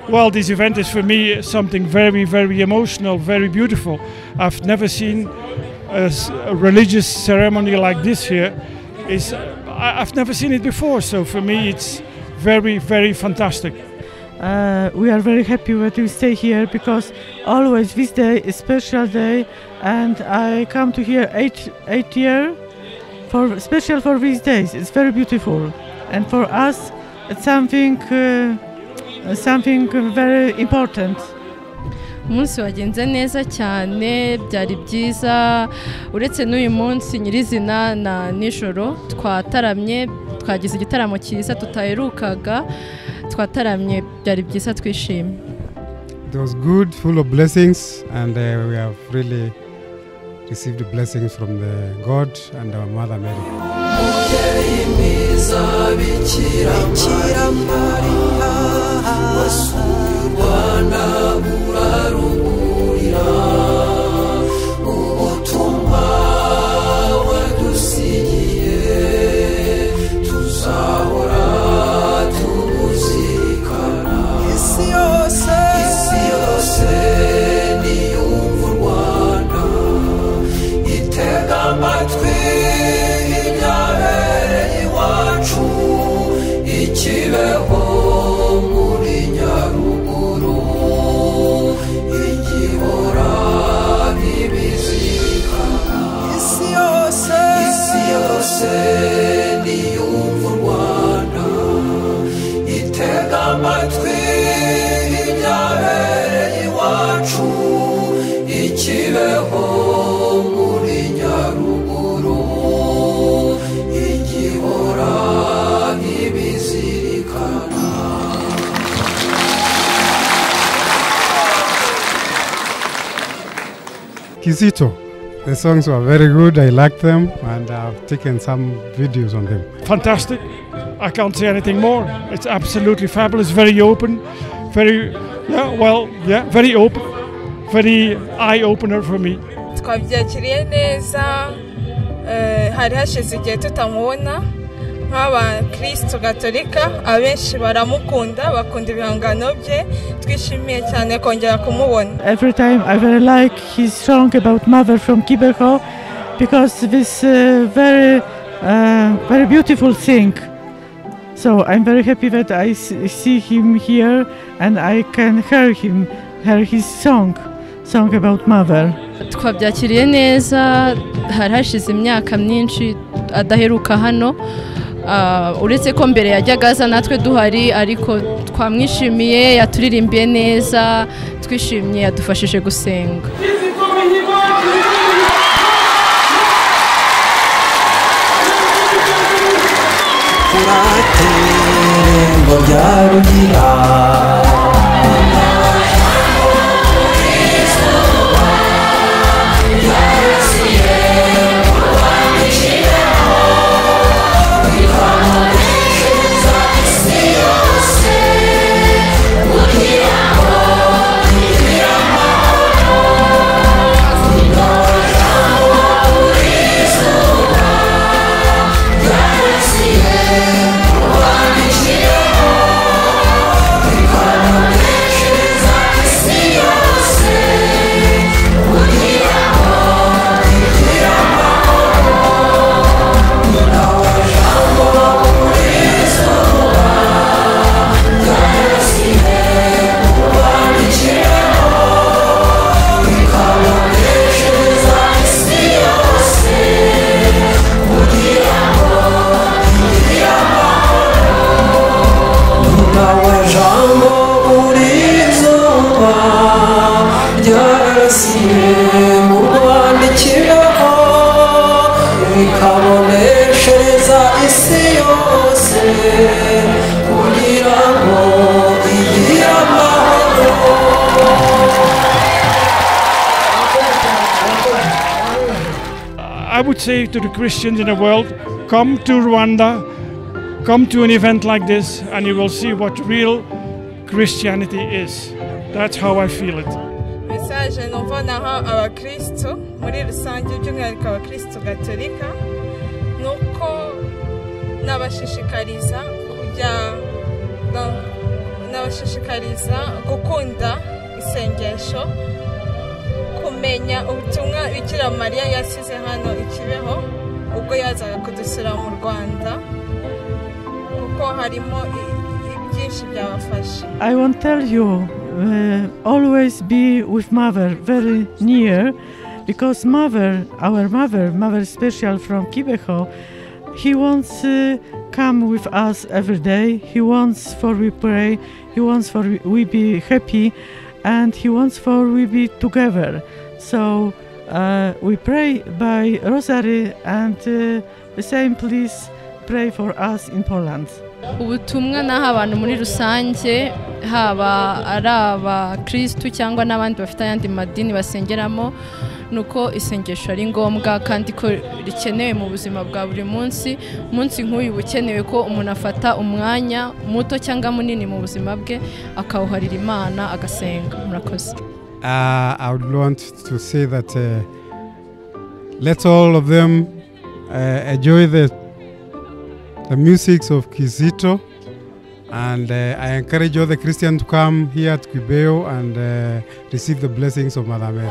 Well, this event is for me something very, very emotional, very beautiful. I've never seen a religious ceremony like this here. I've never seen it before, so for me it's very, very fantastic. We are very happy that we stay here because always this day is a special day, and I come to here eight year for special for these days. It's very beautiful, and for us it's something very important. Umunsi wagenze neza cyane, byari byiza, uretse n'uyu munsi nyirizina na nijoro twataramye, twagize igitaramo cyiza tutaherukaga, twataramye, byari byiza, twishimye. It was good, full of blessings, and we have really received blessings from the God and our Mother Mary. Kizito. The songs were very good, I liked them, and I've taken some videos on them. Fantastic. I can't say anything more. It's absolutely fabulous, very open, very open, very eye-opener for me. Twabyakiriye neza, hari hashize igihe tutamubona nk'abakristo gatolika, abenshi baramukunda, bakunda ibihangano bye, twishimiye cyane kongera kumubona. Every time I very like his song about mother from Kibeho, because this very beautiful thing. So I'm very happy that I see him here and I can hear his song about mother. Twabyakiriye neza, hari hashize imyaka myinshi adaheruka hano, uretse ko mbere yajyaga aza natwe duhari, ariko twamwishimiye, yaturirimbiye neza, twishimye, yadufashije gusenga. I would say to the Christians in the world, come to Rwanda, come to an event like this, and you will see what real Christianity is. That's how I feel it. Message numva naha abakristo muri rusange by'umwihariko abakristo gatolika nuko nabashishikariza kujya nabashishikariza gukunda isengesho, kumenya ubutumwa Bikira Mariya yasize hano i Kibeho ubwo yazaga kudusura mu Rwanda, kuko harimo byinshi byabafasha. I want to tell you, always be with mother very near, because mother, our mother special from Kibeho, he wants to come with us every day. He wants for we pray, he wants for we be happy, and he wants for we be together. So we pray by rosary, and the same please pray for us in Poland. Ubutumwa naho abantu muri rusange, haba ari abakristu cyangwa n'abandi bafite ayandi madini basengeramo, nuko isengesho ari ngombwa kandi ko rikenewe mu buzima bwa buri munsi. Umunsi nk'uyu bukenewe ko umuntu afata umwanya muto cyangwa munini mu buzima bwe akawuharira Imana agasenga. Murakoze. I would want to say that let all of them enjoy the music of Kizito, and I encourage all the Christians to come here at Kibeho and receive the blessings of Mother Mary.